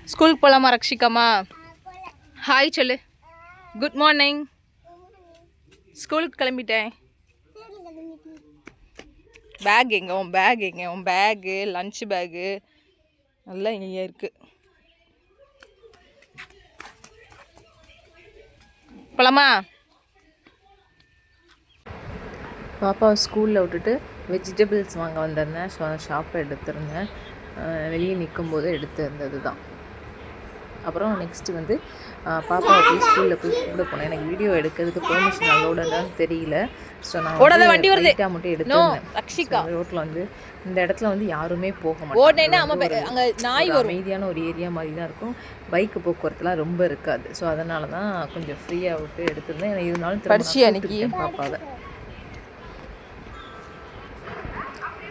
ஸ்கூலுக்கு போகலாமா ரக்ஷிகாமா? ஹாய் சொல்லு. Good morning. ஸ்கூலுக்கு கிளம்பிட்டேன். பேக் எங்கே? உன் பேக் எங்கே? உன் பேகு, லன்ச் பேகு எல்லாம் இங்கே இருக்குது. போகலாமா? பாப்பாவை ஸ்கூலில் விட்டுட்டு வெஜிடபிள்ஸ் வாங்க வந்திருந்தேன். ஸோ அந்த ஷாப்பை எடுத்திருந்தேன். வெளியே நிற்கும் போது எடுத்திருந்தது தான். அப்புறம் நெக்ஸ்ட்டு வந்து பாப்பாவை போய் ஸ்கூலில் போய் கூப்பிட போனேன். எனக்கு வீடியோ எடுக்கிறதுக்கு பெர்மிஷன் அலோடான்னு தெரியல. ஸோ நான் லைட்டாக மட்டும் எடுத்துருந்தேன். ரோட்டில் வந்து இந்த இடத்துல வந்து யாருமே போக மாட்டாங்க. அமைதியான ஒரு ஏரியா மாதிரி தான் இருக்கும். பைக்கு போக்குவரத்துலாம் ரொம்ப இருக்காது. ஸோ அதனால தான் கொஞ்சம் ஃப்ரீயாக விட்டு எடுத்திருந்தேன். எனக்கு இருந்தாலும் பாப்பாவை.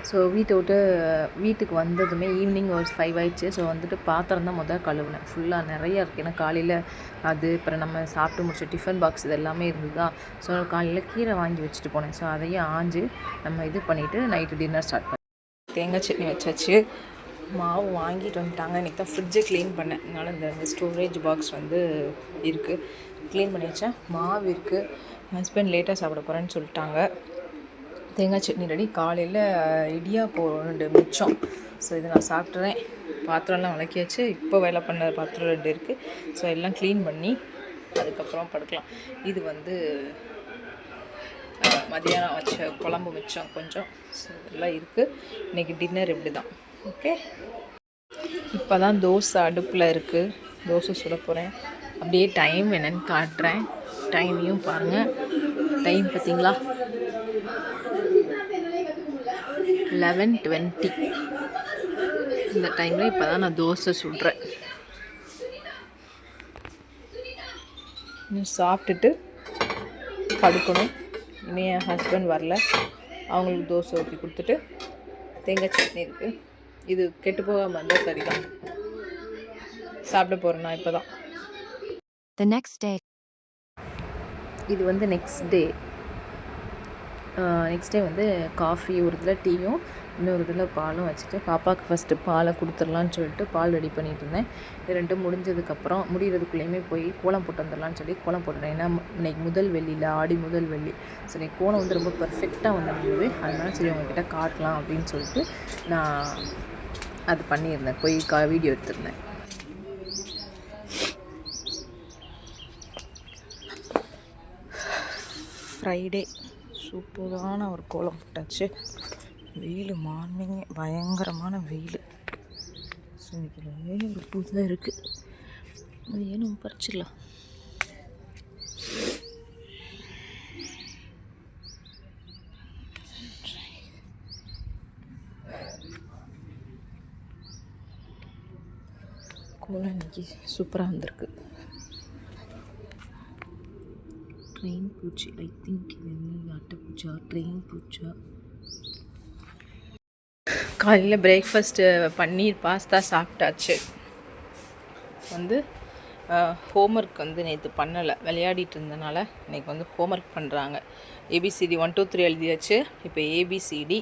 ஸோ வீட்டுக்கு வந்ததுமே ஈவினிங் ஒரு 5 ஆயிடுச்சு. ஸோ வந்துட்டு பாத்திரம் தான் முதல் கழுவுனேன். ஃபுல்லாக நிறையா இருக்குது. ஏன்னா காலையில் அது அப்புறம் நம்ம சாப்பிட்டு முடிச்ச டிஃபன் பாக்ஸ் இது எல்லாமே இருந்ததா. ஸோ காலையில் கீரை வாங்கி வச்சுட்டு போனேன். ஸோ அதையும் ஆஞ்சு நம்ம இது பண்ணிவிட்டு நைட்டு டின்னர் ஸ்டார்ட் பண்ணேன். தேங்காய் சட்னி வச்சாச்சு. மாவு வாங்கிட்டு வந்துட்டாங்க. இன்றைக்கி தான் ஃப்ரிட்ஜை க்ளீன் பண்ணேன். அதனால் இந்த ஸ்டோரேஜ் பாக்ஸ் வந்து இருக்குது, க்ளீன் பண்ணி வச்சேன். மாவு இருக்குது. ஹஸ்பண்ட் லேட்டாக சாப்பிட போகிறேன்னு சொல்லிட்டாங்க. தேங்காய் சட்னி ரெடி. காலையில் இடியாப்பம் 2 மிச்சம். ஸோ இதை நான் சாப்பிட்றேன். பாத்திரம்லாம் விளக்கியாச்சு. இப்போ வேலை பண்ண பாத்திரம் 2 இருக்குது. ஸோ எல்லாம் க்ளீன் பண்ணி அதுக்கப்புறம் படுக்கலாம். இது வந்து மதியானம் வச்ச குழம்பு மிச்சம் கொஞ்சம். ஸோ இதெல்லாம் இருக்குது. இன்றைக்கி டின்னர் இப்படி தான். ஓகே, இப்போ தான் தோசை அடுப்பில் இருக்குது. தோசை சுட போகிறேன். அப்படியே டைம் என்னென்னு காட்டுறேன். டைமையும் பாருங்கள். டைம் பார்த்திங்களா? 11:20. இந்த டைமில் இப்போ தான் நான் தோசை சுடுறேன். இன்னும் சாப்பிட்டுட்டு படுக்கணும். இன்னும் என் ஹஸ்பண்ட் வரல. அவங்களுக்கு தோசை ஊற்றி கொடுத்துட்டு தேங்காய் சட்னி இருக்குது. இது கெட்டு போகாமல் இருந்தால் சரிதான். சாப்பிட போகிறேன் நான் இப்போ தான். இது வந்து நெக்ஸ்ட் டே வந்து காஃபி ஒரு இதில் டீயும் இன்னொரு இதில் பாலும் வச்சுட்டு பாப்பாவுக்கு ஃபஸ்ட்டு பாலை கொடுத்துடலான்னு சொல்லிட்டு பால் ரெடி பண்ணிகிட்டு இருந்தேன். இது 2 முடிஞ்சதுக்கப்புறம் முடிகிறதுக்குள்ளேயுமே போய் கோலம் போட்டு வந்துடலான்னு சொல்லி கோலம் போட்டுட்டேன். ஏன்னா இன்றைக்கி முதல் வெள்ளியில் ஆடி முதல் வெள்ளி. ஸோ இன்றைக்கி கோலம் வந்து ரொம்ப பர்ஃபெக்டாக வந்துருந்தது. அதனால சரி உங்கள்கிட்ட காட்டலாம் அப்படின்னு சொல்லிட்டு நான் அது பண்ணியிருந்தேன். போய் வீடியோ எடுத்திருந்தேன். ஃப்ரைடே சூப்பரான ஒரு கோலம் போட்டாச்சு. வெயில் மார்னிங் பயங்கரமான வெயில். ஸோ இன்றைக்கி நிறைய ஒரு பூ தான் இருக்குது. அது ஏனும் பறிச்சிடலாம். கோலம் இன்றைக்கி சூப்பராக வந்திருக்கு. ட்ரெயின் பூச்சி, ஐ திங்க் இது என்ன அட்டைப்பூச்சா ட்ரெயின் பூச்சா. காலையில் பிரேக்ஃபாஸ்ட்டு பன்னீர் பாஸ்தா சாப்பிட்டாச்சு. வந்து ஹோம்ஒர்க் வந்து நேற்று பண்ணலை, விளையாடிட்டு இருந்தனால இன்றைக்கி வந்து ஹோம்ஒர்க் பண்ணுறாங்க. ABCD 1 2 3 எழுதியாச்சு. இப்போ ABCD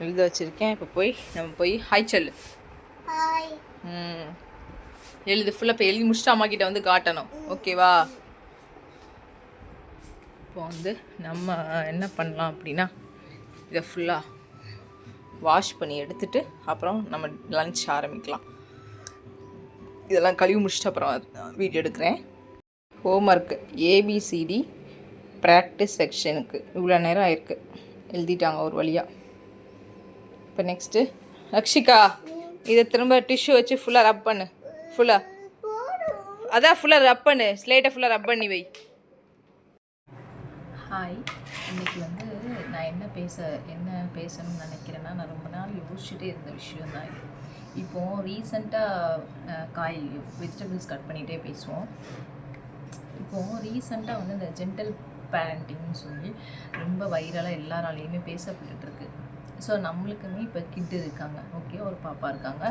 எழுத வச்சுருக்கேன். இப்போ நம்ம போய் ஹாய் சொல்லு. எழுது ஃபுல்லாக. இப்போ எழுதி முடிச்சுட்டு அம்மா கிட்ட வந்து காட்டணும். ஓகேவா? இப்போ வந்து நம்ம என்ன பண்ணலாம் அப்படின்னா இதை ஃபுல்லாக வாஷ் பண்ணி எடுத்துகிட்டு அப்புறம் நம்ம லன்ச் ஆரம்பிக்கலாம். இதெல்லாம் கழுவி முடிச்சுட்டு அப்புறம் வீடியோ எடுக்கிறேன். ஹோம்ஒர்க்கு ABCD ப்ராக்டிஸ் செக்ஷனுக்கு இவ்வளோ நேரம் ஆயிருக்கு. எழுதிட்டாங்க ஒரு வழியாக. இப்போ நெக்ஸ்ட்டு ரக்ஷிகா இதை திரும்ப டிஷ்யூ வச்சு ஃபுல்லாக ரப் பண்ணு. அதான் ஃபுல்லாக ரப் பண்ணு. ஸ்லேட்டை ஃபுல்லாக ரப் பண்ணி வை. ஹாய். இன்றைக்கி வந்து நான் என்ன பேசணும்னு நினைக்கிறேன்னா, நான் ரொம்ப நாள் யோசிச்சுட்டே இருந்த விஷயம் தான் இது. இப்போது ரீசெண்டாக வெஜிடபிள்ஸ் கட் பண்ணிகிட்டே பேசுவோம். இப்போது ரீசெண்டாக வந்து இந்த ஜென்டல் பேரண்டிங்னு சொல்லி ரொம்ப வைரலாக எல்லாராலையுமே பேசப்பட்டுருக்கு. ஸோ நம்மளுக்குமே இப்போ கிட்டு இருக்காங்க. ஓகே, ஒரு பாப்பா இருக்காங்க.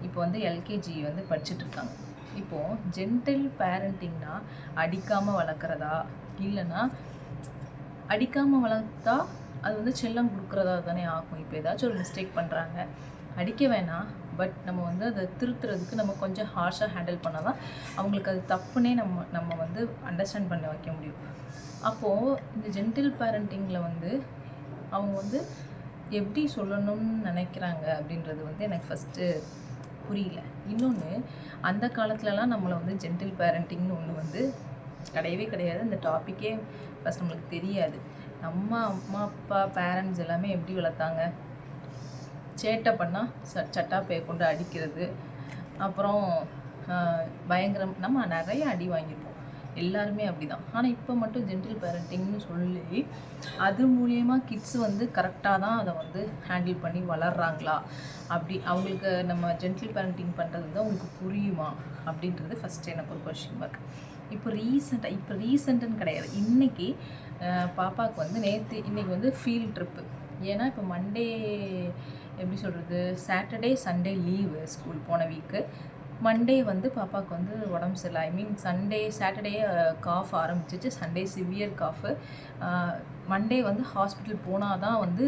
இப்போ வந்து LKG வந்து படிச்சுட்ருக்காங்க. இப்போது ஜென்டல் பேரண்டிங்னா அடிக்காமல் வளர்க்குறதா, இல்லைன்னா அடிக்காமல் வளர்த்தா அது வந்து செல்லம் கொடுக்குறதா தானே ஆகும். இப்போ ஏதாச்சும் ஒரு மிஸ்டேக் பண்ணுறாங்க, அடிக்க வேணாம், பட் நம்ம வந்து அதை திருத்துறதுக்கு நம்ம கொஞ்சம் ஹார்ஷாக ஹேண்டில் பண்ணால் தான் அவங்களுக்கு அது தப்புன்னே நம்ம வந்து அண்டர்ஸ்டாண்ட் பண்ண வைக்க முடியும். அப்போது இந்த ஜென்டில் பேரண்டிங்கில் வந்து அவங்க வந்து எப்படி சொல்லணும்னு நினைக்கிறாங்க அப்படின்றது வந்து எனக்கு ஃபஸ்ட்டு புரியல. இன்னொன்று, அந்த காலத்துலலாம் நம்மளை வந்து ஜென்டில் பேரண்டிங்னு ஒன்று வந்து கிடையவே கிடையாது. இந்த டாப்பிக்கே ஃபஸ்ட் நம்மளுக்கு தெரியாது. நம்ம அம்மா அப்பா பேரண்ட்ஸ் எல்லாமே எப்படி வளர்த்தாங்க? சேட்டை பண்ணால் சட்டா பே கொண்டு அடிக்கிறது, அப்புறம் பயங்கரம் நம்ம நிறைய அடி வாங்கியிருப்போம் எல்லாருமே அப்படி தான். ஆனால் இப்போ மட்டும் ஜென்டில் பேரண்டிங்னு சொல்லி அது மூலியமாக கிட்ஸ் வந்து கரெக்டாக தான் அதை வந்து ஹேண்டில் பண்ணி வளர்கிறாங்களா, அப்படி அவங்களுக்கு நம்ம ஜென்டில் பேரண்டிங் பண்ணுறது தான் உங்களுக்கு புரியுமா அப்படின்றது ஃபஸ்ட்டு எனக்கு ஒரு கொஸ்டின் மார்க். இப்போ ரீசெண்டுன்னு கிடையாது, இன்றைக்கி பாப்பாவுக்கு வந்து இன்றைக்கி வந்து ஃபீல்ட் ட்ரிப்பு. ஏன்னா இப்போ மண்டே எப்படி சொல்கிறது, சாட்டர்டே சண்டே லீவு ஸ்கூல் போன வீக்கு. மண்டே வந்து பாப்பாவுக்கு வந்து உடம்பு சரியில்லை. சாட்டர்டே காஃப் ஆரம்பிச்சிச்சு, சண்டே சிவியர் காஃபு. மண்டே வந்து ஹாஸ்பிட்டல் போனால் தான் வந்து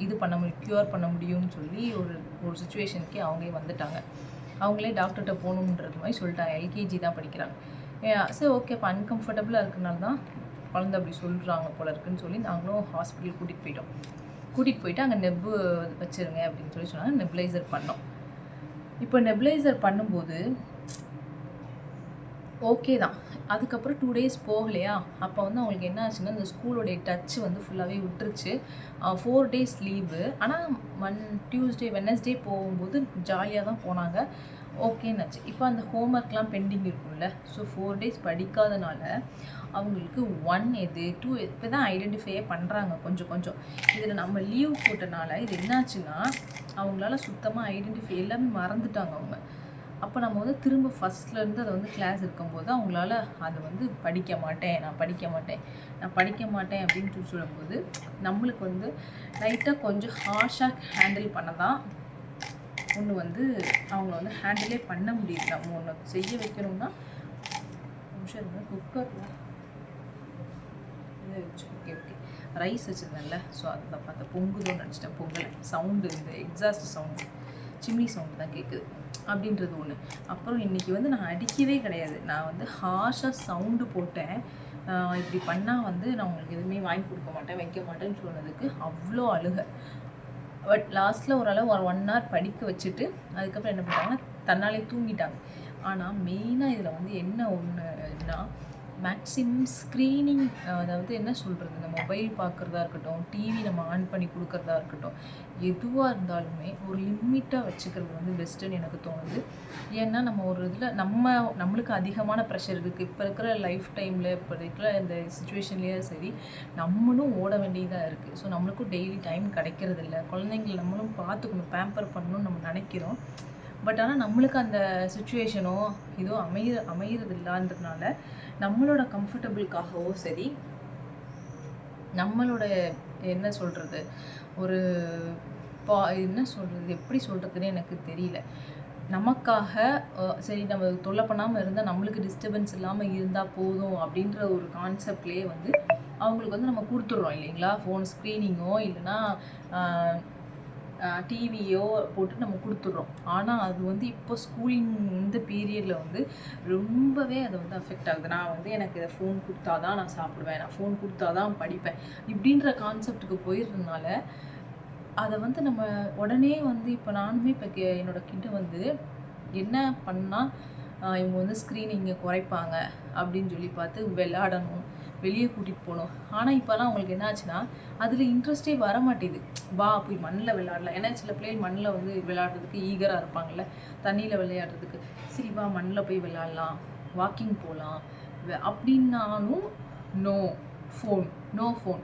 இது பண்ண முடியும், க்யூர் பண்ண முடியும்னு சொல்லி ஒரு சுச்சுவேஷனுக்கே அவங்களே வந்துட்டாங்க. அவங்களே டாக்டர்கிட்ட போகணுன்றது மாதிரி சொல்லிட்டாங்க. எல்கேஜி தான் படிக்கிறாங்க. சரி, ஓகே, இப்போ அன்கம்ஃபர்டபுளாக இருக்கிறனால தான் குழந்தை அப்படி சொல்கிறாங்க போல இருக்குன்னு சொல்லி நாங்களும் ஹாஸ்பிட்டல் கூட்டிகிட்டு போயிட்டு அங்கே நெப்பு வச்சுருங்க அப்படின்னு சொல்லி சொன்னாங்க. நெப்லைசர் பண்ணோம். இப்போ நெப்லைசர் பண்ணும்போது ஓகே தான். அதுக்கப்புறம் 2 days போகலையா, அப்போ வந்து அவங்களுக்கு என்ன ஆச்சுன்னா இந்த ஸ்கூலோடைய டச்சு வந்து ஃபுல்லாகவே விட்டுருச்சு. 4 days லீவு. ஆனால் டியூஸ்டே வெட்னஸ்டே போகும்போது ஜாலியாக தான் போனாங்க, ஓகேன்னாச்சு. இப்போ அந்த ஹோம்ஒர்க்லாம் பெண்டிங் இருக்கும்ல, ஸோ 4 days படிக்காதனால அவங்களுக்கு 1 எது 2 இப்போ தான் ஐடென்டிஃபையே பண்ணுறாங்க கொஞ்சம். இதில் நம்ம லீவ் போட்டனால இது என்னாச்சுன்னா அவங்களால சுத்தமாக ஐடென்டிஃபை எல்லாமே மறந்துட்டாங்க அவங்க. அப்போ நம்ம வந்து திரும்ப ஃபஸ்ட்லேருந்து அதை வந்து கிளாஸ் இருக்கும்போது அவங்களால அதை வந்து நான் படிக்க மாட்டேன் அப்படின்னு சொல்லும்போது நம்மளுக்கு வந்து லைட்டாக கொஞ்சம் ஹார்ஷாக ஹேண்டில் பண்ண தான் ஒன்று வந்து அவங்கள வந்து ஹேண்டிலே பண்ண முடியுது. நம்ம ஒன்று செய்ய வைக்கணும்னா நிமிஷம் குக்கரில் ஓகே ரைஸ் வச்சுருந்தேன்ல, ஸோ அதில் பார்த்த பொங்குதோன்னு நினச்சிட்டேன். பொங்கல் சவுண்டு, இந்த எக்ஸாஸ்ட் சவுண்டு, சிம்னி சவுண்டு தான் கேட்குது அப்படின்றது ஒன்று. அப்புறம் இன்றைக்கி வந்து நான் அடிக்கவே கிடையாது, நான் வந்து ஹார்ஷாக சவுண்டு போட்டேன். இப்படி பண்ணால் வந்து நான் உங்களுக்கு எதுவுமே வாங்கி கொடுக்க மாட்டேன், வைக்க மாட்டேன்னு சொன்னதுக்கு அவ்வளோ அழுக. பட் லாஸ்ட்டில் ஓரளவு ஒரு 1 hour படிக்க வச்சுட்டு அதுக்கப்புறம் என்ன பண்ணுறாங்கன்னா தன்னாலே தூங்கிட்டாங்க. ஆனால் மெயினாக இதில் வந்து என்ன ஒன்றுனா மேக்ஸிமம் ஸ்க்ரீனிங், அதாவது என்ன சொல்கிறது, இந்த மொபைல் பார்க்குறதா இருக்கட்டும், டிவி நம்ம ஆன் பண்ணி கொடுக்குறதா இருக்கட்டும், எதுவாக இருந்தாலுமே ஒரு லிமிட்டாக வச்சுக்கிறது வந்து பெஸ்ட்டுன்னு எனக்கு தோணுது. ஏன்னா நம்ம ஒரு இதில் நம்மளுக்கு அதிகமான ப்ரெஷர் இருக்குது. இப்போ இருக்கிற லைஃப் டைமில், இப்போ இருக்கிற இந்த சுச்சுவேஷன்லேயே சரி, நம்மளும் ஓட வேண்டியதாக இருக்குது. ஸோ நம்மளுக்கும் டெய்லி டைம் கிடைக்கிறதில்ல. குழந்தைங்களை நம்மளும் பார்த்துக்கணும், பேம்பர் பண்ணணும்னு நம்ம நினைக்கிறோம். பட் ஆனால் நம்மளுக்கு அந்த சுச்சுவேஷனோ இதோ அமையிறது இல்லான்றதுனால நம்மளோட கம்ஃபர்டபுளுக்காகவோ சரி, நம்மளோட என்ன சொல்கிறது, ஒரு என்ன சொல்கிறது, எப்படி சொல்கிறதுனே எனக்கு தெரியல. நமக்காக சரி நம்ம தொல்லை பண்ணாமல் இருந்தால், நம்மளுக்கு டிஸ்டர்பன்ஸ் இல்லாமல் இருந்தால் போதும் அப்படின்ற ஒரு கான்செப்ட்லேயே வந்து அவங்களுக்கு வந்து நம்ம கொடுத்துட்றோம் இல்லைங்களா. ஃபோன் ஸ்க்ரீனிங்கோ இல்லைன்னா டிவியோ போட்டு நம்ம கொடுத்துட்றோம். ஆனால் அது வந்து இப்போ ஸ்கூலிங் இந்த பீரியடில் வந்து ரொம்பவே அது வந்து அஃபெக்ட் ஆகுது. நான் வந்து எனக்கு இதை ஃபோன் கொடுத்தா தான் நான் சாப்பிடுவேன், நான் ஃபோன் கொடுத்தா தான் படிப்பேன் இப்படின்ற கான்செப்டுக்கு போயிடுறதுனால அதை வந்து நம்ம உடனே வந்து இப்போ நானுமே இப்போ என்னோடய கிட்ட வந்து என்ன பண்ணால் இவங்க வந்து ஸ்க்ரீனிங்கை குறைப்பாங்க அப்படின்னு சொல்லி பார்த்து விளையாடணும், வெளியே கூட்டிகிட்டு போகணும். ஆனால் இப்போலாம் அவங்களுக்கு என்ன ஆச்சுன்னா அதில் இன்ட்ரெஸ்டே வர மாட்டேது. வா போய் மண்ணில் விளையாடலாம். ஏன்னா சில பிள்ளைகள் மண்ணில் வந்து விளையாடுறதுக்கு ஈகராக இருப்பாங்கள்ல, தண்ணியில் விளையாடுறதுக்கு. சரி வா மண்ணில் போய் விளையாடலாம், வாக்கிங் போகலாம் அப்படின்னாலும் நோ ஃபோன்.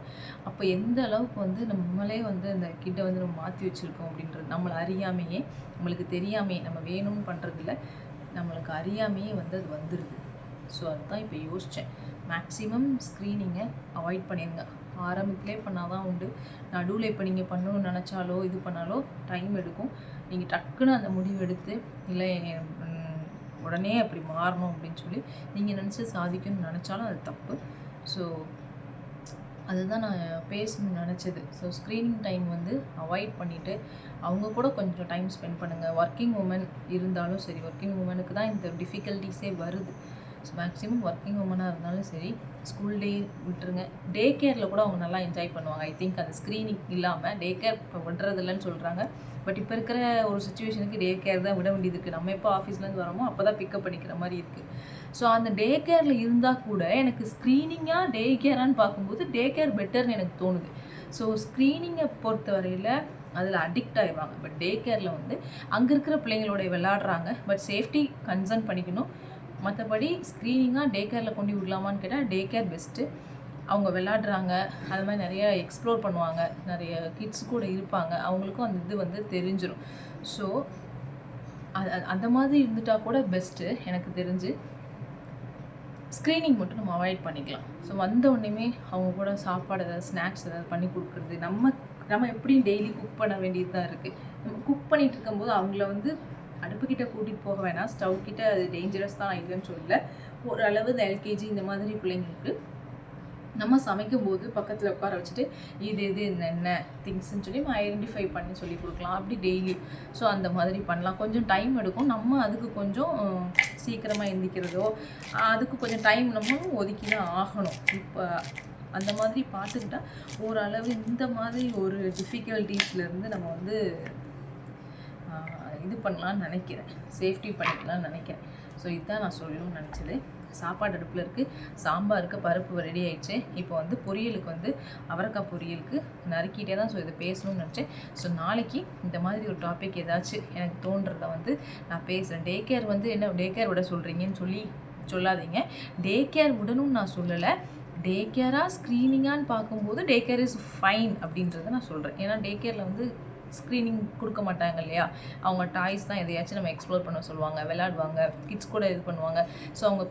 அப்போ எந்த அளவுக்கு வந்து நம்மளே வந்து அந்த கிட்ட வந்து நம்ம மாற்றி வச்சுருக்கோம் அப்படின்றது நம்மளை அறியாமையே, நம்மளுக்கு தெரியாமையே, நம்ம வேணும்னு பண்ணுறதில்ல, நம்மளுக்கு அறியாமையே வந்து அது வந்துடுது. ஸோ அதுதான் இப்போ யோசித்தேன். மேக்ஸிமம் ஸ்க்ரீனிங்கை அவாய்ட் பண்ணிடுங்க. ஆரம்பத்திலே பண்ணால் தான் உண்டு. நடுவில் இப்போ நீங்கள் பண்ணணும்னு நினச்சாலோ இது பண்ணாலோ டைம் எடுக்கும். நீங்கள் டக்குன்னு அந்த முடிவு எடுத்து இல்லை உடனே அப்படி மாறணும் அப்படின்னு சொல்லி நீங்கள் நினச்சி சாதிக்கணும்னு நினச்சாலும் அது தப்பு. ஸோ அதுதான் நான் பேசணும்னு நினச்சது. ஸோ ஸ்க்ரீனிங் டைம் வந்து அவாய்ட் பண்ணிவிட்டு அவங்க கூட கொஞ்சம் டைம் ஸ்பெண்ட் பண்ணுங்கள். ஒர்க்கிங் உமன் இருந்தாலும் சரி, ஒர்க்கிங் உமனுக்கு தான் இந்த டிஃபிகல்ட்டிஸே வருது. ஸோ மேக்ஸிமம் ஒர்க்கிங் உமனாக இருந்தாலும் சரி, ஸ்கூல் டே விட்டுருங்க. டே கேரில் கூட அவங்க நல்லா என்ஜாய் பண்ணுவாங்க. ஐ திங்க் அந்த ஸ்க்ரீனிங் இல்லாமல் டே கேர் இப்போ விடுறதில்லன்னு சொல்கிறாங்க. பட் இப்போ இருக்கிற ஒரு சுச்சுவேஷனுக்கு டே கேர் தான் விட வேண்டியது இருக்குது. நம்ம எப்போ ஆஃபீஸ்லேருந்து வரோமோ அப்போ தான் பிக்கப் பண்ணிக்கிற மாதிரி இருக்குது. ஸோ அந்த டே கேரில் இருந்தால் கூட எனக்கு ஸ்க்ரீனிங்காக டே கேரான்னு பார்க்கும்போது டே கேர் பெட்டர்னு எனக்கு தோணுது. ஸோ ஸ்க்ரீனிங்கை பொறுத்த வரையில் அதில் அடிக்ட் ஆகிடுவாங்க. பட் டே கேரில் வந்து அங்கே இருக்கிற பிள்ளைங்களோட விளையாடுறாங்க. பட் சேஃப்டி கன்சர்ன் பண்ணிக்கணும். மற்றபடி ஸ்க்ரீனிங்காக டே கேரில் கொண்டு விடலாமான்னு கேட்டால் டே கேர் பெஸ்ட்டு. அவங்க விளையாடுறாங்க, அது மாதிரி நிறைய எக்ஸ்ப்ளோர் பண்ணுவாங்க, நிறைய கிட்ஸ் கூட இருப்பாங்க, அவங்களுக்கும் அந்த இது வந்து தெரிஞ்சிடும். ஸோ அந்த மாதிரி இருந்துட்டால் கூட பெஸ்ட்டு எனக்கு தெரிஞ்சு. ஸ்க்ரீனிங் மட்டும் நம்ம அவாய்ட் பண்ணிக்கலாம். ஸோ வந்த உடனேயுமே அவங்க கூட சாப்பாடு ஏதாவது ஸ்நாக்ஸ் ஏதாவது பண்ணி கொடுக்குறது. நம்ம எப்படியும் டெய்லி குக் பண்ண வேண்டியது தான் இருக்குது. நம்ம குக் பண்ணிகிட்டு இருக்கும்போது அவங்கள வந்து அடுப்புக்கிட்ட கூட்டிகிட்டு போக வேணாம். ஸ்டவ் கிட்ட அது டேஞ்சரஸ் தான் இல்லைன்னு சொல்லல. ஓரளவு இந்த எல்கேஜி இந்த மாதிரி பிள்ளைங்களுக்கு நம்ம சமைக்கும் போது பக்கத்தில் உட்கார வச்சுட்டு இது என்ன திங்ஸ்ன்னு சொல்லி நம்ம ஐடென்டிஃபை பண்ணி சொல்லி கொடுக்கலாம். அப்படி டெய்லி ஸோ அந்த மாதிரி பண்ணலாம். கொஞ்சம் டைம் எடுக்கும். நம்ம அதுக்கு கொஞ்சம் சீக்கிரமாக எந்திக்கிறதோ அதுக்கு கொஞ்சம் டைம் நம்ம ஒதுக்கி தான் ஆகணும். இப்போ அந்த மாதிரி பார்த்துக்கிட்டா ஓரளவு இந்த மாதிரி ஒரு டிஃபிகல்ட்டிஸ்லேருந்து நம்ம வந்து இது பண்ணலான்னு நினைக்கிறேன், சேஃப்டி பண்ணிக்கலாம்னு நினைக்கிறேன். ஸோ இதுதான் நான் சொல்லணும்னு நினச்சது. சாப்பாடு அடுப்பில் இருக்குது, சாம்பாருக்கு பருப்பு ரெடி ஆகிடுச்சு. இப்போ வந்து பொரியலுக்கு வந்து அவரைக்காய் பொரியலுக்கு நறுக்கிட்டே தான். ஸோ இதை பேசணும்னு நினச்சேன். ஸோ நாளைக்கு இந்த மாதிரி ஒரு டாபிக் ஏதாச்சும் எனக்கு தோன்றதை வந்து நான் பேசுகிறேன். டே கேர் வந்து என்ன டே கேர் விட சொல்கிறீங்கன்னு சொல்லாதீங்க. டே கேர் விடணும்னு நான் சொல்லலை. டே கேராக ஸ்க்ரீனிங்கான்னு பார்க்கும்போது டே கேர் இஸ் ஃபைன் அப்படின்றத நான் சொல்கிறேன். ஏன்னா டே கேரில் வந்து ஸ்க்ரீனிங் கொடுக்க மாட்டாங்க இல்லையா. அவங்க டாய்ஸ் தான் எதையாச்சும் நம்ம எக்ஸ்ப்ளோர் பண்ண சொல்லுவாங்க, விளையாடுவாங்க, கிட்ஸ் கூட இது பண்ணுவாங்க. ஸோ அவங்க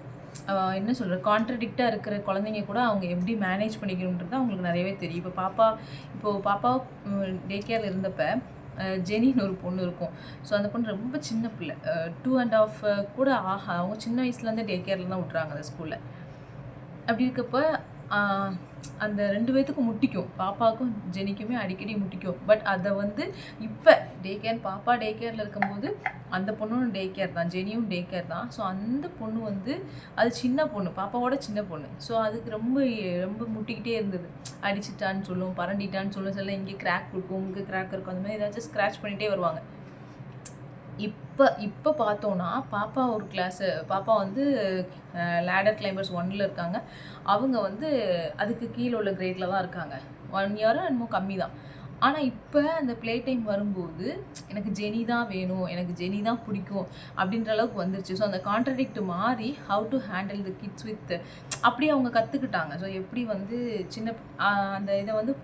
என்ன சொல்கிற கான்ட்ரடிக்டாக இருக்கிற குழந்தைங்க கூட அவங்க எப்படி மேனேஜ் பண்ணிக்கணுன்றது அவங்களுக்கு நிறையவே தெரியும். இப்போது பாப்பா டே கேரில் இருந்தப்போ ஜெனின்னு ஒரு பொண்ணு இருக்கும். ஸோ அந்த பொண்ணு ரொம்ப சின்ன பிள்ளை, 2.5 கூட அவங்க சின்ன வயசுலேருந்தே டே கேரில் தான் விட்றாங்க அந்த ஸ்கூலில். அப்படி இருக்கப்போ அந்த 2 பேத்துக்கும் முட்டிக்கும், பாப்பாவுக்கும் ஜெனிக்குமே அடிக்கடி முட்டிக்கும். பட் அதை வந்து இப்போ பாப்பா டே கேரில் இருக்கும்போது அந்த பொண்ணும் டே கேர் தான், ஜெனியும் டே கேர் தான். ஸோ அந்த பொண்ணு வந்து அது சின்ன பொண்ணு, பாப்பாவோட சின்ன பொண்ணு. ஸோ அதுக்கு ரொம்ப ரொம்ப முட்டிக்கிட்டே இருந்தது. அடிச்சிட்டான்னு சொல்லும், பரண்டிட்டான்னு சொல்லும், சில இங்கே கிராக் இருக்கும், இங்கே கிராக் இருக்கும், அந்த மாதிரி ஏதாச்சும் ஸ்க்ராட்ச் பண்ணிகிட்டே வருவாங்க. இப்போ பார்த்தோன்னா பாப்பா வந்து லேடர் கிளைம்பர்ஸ் 1 இருக்காங்க. அவங்க வந்து அதுக்கு கீழே உள்ள கிரேடில் தான் இருக்காங்க. 1 இயர் என்னமோ கம்மி தான். ஆனால் இப்போ அந்த ப்ளே டைம் வரும்போது எனக்கு ஜெனி தான் வேணும், எனக்கு ஜெனி தான் பிடிக்கும் அப்படின்ற அளவுக்கு வந்துருச்சு. ஸோ அந்த கான்ட்ரடிக்ட் மாறி how to handle the kids with அப்படி அவங்க கற்றுக்கிட்டாங்க. ஸோ எப்படி வந்து அந்த இதை வந்து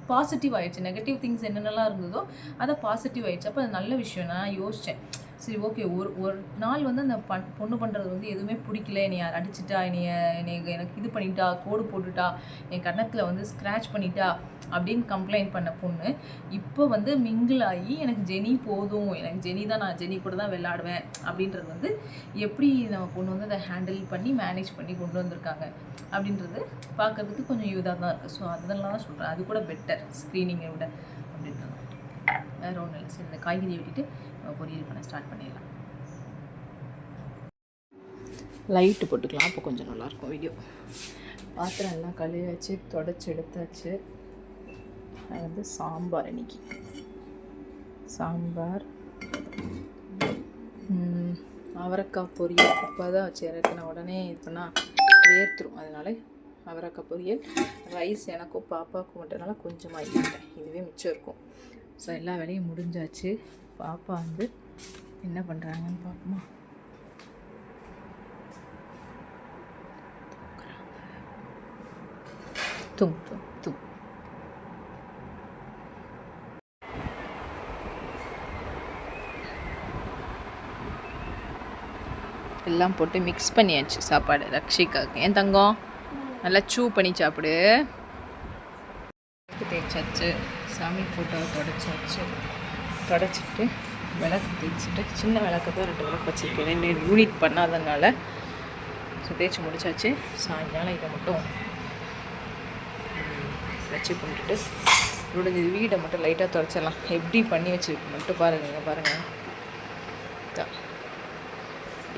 பாசிட்டிவ் ஆகிடுச்சு. நெகட்டிவ் திங்ஸ் என்னென்னலாம் இருந்ததோ அதை பாசிட்டிவ் ஆகிடுச்சு. அப்போ அது நல்ல விஷயம். நான் யோசித்தேன், சரி ஓகே, ஒரு நாள் வந்து அந்த பொண்ணு பண்ணுறது வந்து எதுவுமே பிடிக்கல, என்னை அடிச்சிட்டா, எனக்கு இது பண்ணிட்டா, கோடு போட்டுட்டா, என் கன்னத்தில் வந்து ஸ்க்ராட்ச் பண்ணிட்டா அப்படின்னு கம்ப்ளைண்ட் பண்ண பொண்ணு இப்போ வந்து மிங்கிள் ஆகி எனக்கு ஜெனி போதும், எனக்கு ஜெனி தான், நான் ஜெனி கூட தான் விளையாடுவேன் அப்படின்றது வந்து எப்படி நம்ம பொண்ணு வந்து அதை ஹேண்டில் பண்ணி மேனேஜ் பண்ணி கொண்டு வந்திருக்காங்க அப்படின்றது பார்க்குறதுக்கு கொஞ்சம் யூதாக தான் இருக்குது. ஸோ அதெல்லாம் தான் சொல்கிறேன், அது கூட பெட்டர் ஸ்க்ரீனிங்கை விட அப்படின்றது. வேறு ஒன்றும் இல்லை. சரி, இந்த காய்கறியை விட்டுட்டு பொரியல் பண்ண ஸ்டார்ட் பண்ணிடலாம். லைட்டு போட்டுக்கலாம், அப்போ கொஞ்சம் நல்லாயிருக்கும் வீடியோ. பாத்திரம் எல்லாம் கழுவியாச்சு, தொடச்சி எடுத்தாச்சு. அது வந்து சாம்பார், இன்னைக்கு சாம்பார், அவரைக்காய் பொரியல். இப்போ தான் வச்சு இறக்குன உடனே இப்போனா வேர்த்துரும், அதனால அவரைக்காய் பொரியல். ரைஸ் எனக்கும் பாப்பாவுக்கும் மட்டும்னால கொஞ்சமாக இல்லைட்டேன், இதுவே மிச்சம் இருக்கும். ஸோ எல்லா வேலையும் முடிஞ்சாச்சு. பாப்பா வந்து என்ன பண்ணுறாங்கன்னு பார்ப்போமா. தூங்கு எல்லாம் போட்டு மிக்ஸ் பண்ணியாச்சு சாப்பாடு ரக்ஷிகாவுக்கு. என் தங்கம் நல்லா சூ பண்ணி சாப்பிடு. தேய்ச்சாச்சு, சாமி ஃபோட்டோவை தொடச்சிட்டு விளக்கு தேய்ச்சிட்டு, சின்ன விளக்கு தான் 2 விளக்கு வச்சுருக்கேன், 2 யூனிட் பண்ணாதனால. ஸோ தேய்ச்சி முடிச்சாச்சு. சாயங்காலம் இதை மட்டும் வச்சு கும்பிட்டுட்டு முடிஞ்சது வீடை மட்டும் லைட்டாக துடைச்சிடலாம். எப்படி பண்ணி வச்சுருக்கு மட்டும் பாருங்கள்.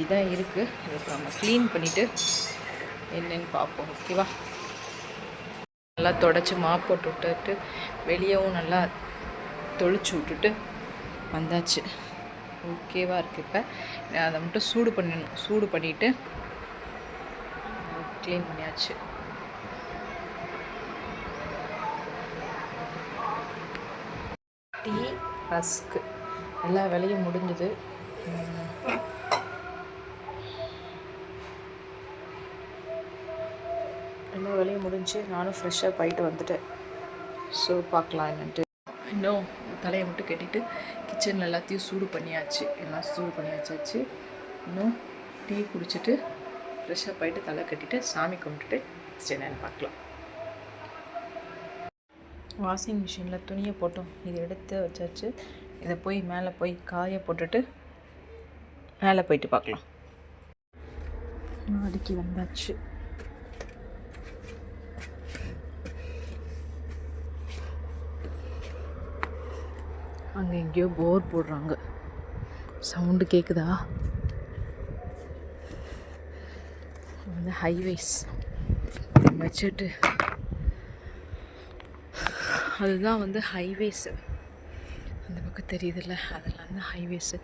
இதுதான் இருக்குது. இதுக்கு நம்ம க்ளீன் பண்ணிவிட்டு என்னென்னு பார்ப்போம். ஓகேவா? நல்லா தொடச்சி மாப் போட்டு விட்டுட்டு வெளியவும் நல்லா தொளிச்சு விட்டுட்டு வந்தாச்சு. ஓகேவா இருக்குது. இப்போ நான் அதை மட்டும் சூடு பண்ணிவிட்டு க்ளீன் பண்ணியாச்சு. டீ ரஸ்க்கு எல்லா வேலையும் முடிஞ்சது. எல்லா வேலையும் முடிஞ்சு நானும் ஃப்ரெஷ்ஷாக போயிட்டு வந்துட்டேன். ஸோ பார்க்கலாம் என்னன்ட்டு. இன்னும் தலையை மட்டும் கட்டிட்டு கிச்சனில் எல்லாத்தையும் சூடு பண்ணியாச்சு. இன்னும் டீ குடிச்சிட்டு ஃப்ரெஷ்ஷாக போயிட்டு தலை கட்டிட்டு சாமி கும்பிட்டுட்டு என்னன்னு பார்க்கலாம். வாஷிங் மிஷினில் துணியை போட்டோம். இதை எடுத்து வச்சாச்சு. இதை போய் மேலே போய் காய போட்டுட்டு மேலே போயிட்டு பார்க்கலாம். அடுக்கி வந்தாச்சு. அங்கே எங்கேயோ போர் போடுறாங்க. சவுண்டு கேட்குதா? வந்து ஹைவேஸ் வச்சுட்டு அதுதான் வந்து ஹைவேஸு. அந்த பக்கம் தெரியுதுல்ல, அதெல்லாம் தான் ஹைவேஸு.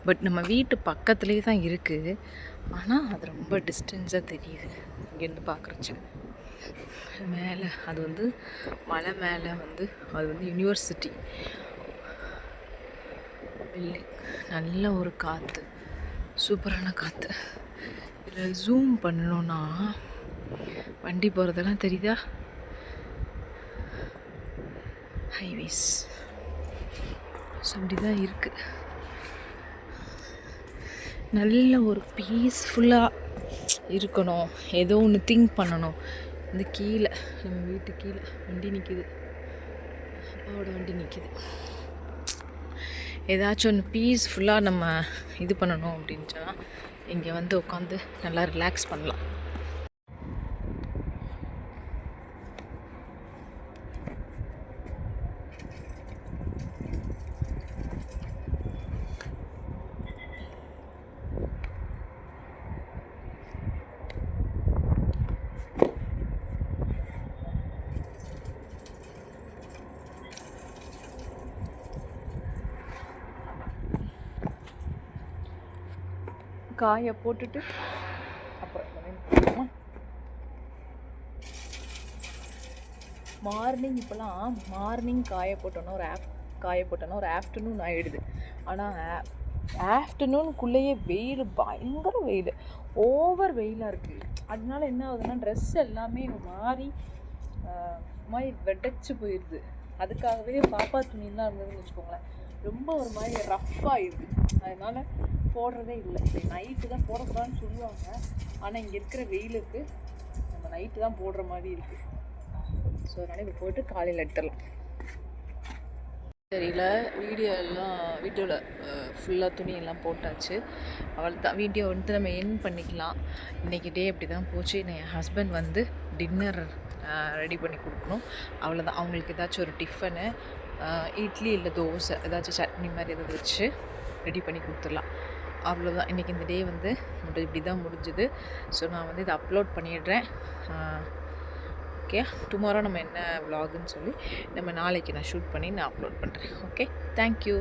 பட் நம்ம வீட்டு பக்கத்துலேயே தான் இருக்குது. ஆனால் அது ரொம்ப டிஸ்டன்ஸாக தெரியுது இங்கேருந்து பார்க்குறச்சு. மேலே அது வந்து மலை மேலே வந்து அது வந்து யூனிவர்சிட்டி பில்டிங். நல்ல ஒரு காற்று, சூப்பரான காற்று. இதில் ஜூம் பண்ணணுன்னா வண்டி போகிறதெல்லாம் தெரியுதா? ஹைவேஸ் ஸோ அப்படி தான் இருக்குது. நல்ல ஒரு பீஸ்ஃபுல்லாக இருக்கணும். ஏதோ ஒன்று திங்க் பண்ணணும். இந்த கீழே நம்ம வீட்டு கீழே வண்டி நிற்கிது, அப்பாவோட வண்டி நிற்கிது. ஏதாச்சும் ஒன்று பீஸ்ஃபுல்லாக நம்ம இது பண்ணணும் அப்படின்ச்சா இங்கே வந்து உட்காந்து நல்லா ரிலாக்ஸ் பண்ணலாம். காய போட்டுட்டு அப்புறம் மார்னிங் இப்போலாம் மார்னிங் காய போட்டோன்னா ஒரு ஆஃப்டர்நூன் ஆகிடுது. ஆனால் ஆஃப்டர்நூனுக்குள்ளேயே வெயில், பயங்கர வெயில், ஓவர் வெயிலாக இருக்குது. அதனால என்ன ஆகுதுன்னா ட்ரெஸ் எல்லாமே மாதிரி வெடைச்சி போயிடுது. அதுக்காகவே பாப்பா துணிலாம் இருந்ததுன்னு வச்சுக்கோங்களேன், ரொம்ப ஒரு மாதிரி ரஃப்பாகிடுது. அதனால் போடுறதே இல்லை. நைட்டு தான் போடக்கூடாதுன்னு சொல்லுவாங்க. ஆனால் இங்கே இருக்கிற வெயிலுக்கு நம்ம நைட்டு தான் போடுற மாதிரி இருக்குது. ஸோ அதனால் இப்போ போய்ட்டு காலையில் எடுத்துடலாம். தெரியல, வீடியோவில் ஃபுல்லாக துணியெல்லாம் போட்டாச்சு. அவள் தான் வீடியோ வந்து நம்ம என் பண்ணிக்கலாம். இன்றைக்கி டே அப்படி தான் போச்சு. என் ஹஸ்பண்ட் வந்து டின்னர் ரெடி பண்ணி கொடுக்கணும். அவ்வளோதான். அவங்களுக்கு ஏதாச்சும் ஒரு டிஃபனு, இட்லி இல்லை தோசை, ஏதாச்சும் சட்னி மாதிரி ஏதாவது வச்சு ரெடி பண்ணி கொடுத்துடலாம். அவ்வளோதான். இன்றைக்கி இந்த டே வந்து இப்படி தான் முடிஞ்சுது. ஸோ நான் வந்து இதை அப்லோட் பண்ணிடுறேன். ஓகே, டுமாரோ நம்ம என்ன விலாகுன்னு சொல்லி நம்ம நாளைக்கு நான் ஷூட் பண்ணி நான் அப்லோட் பண்ணுறேன். Okay, thank you.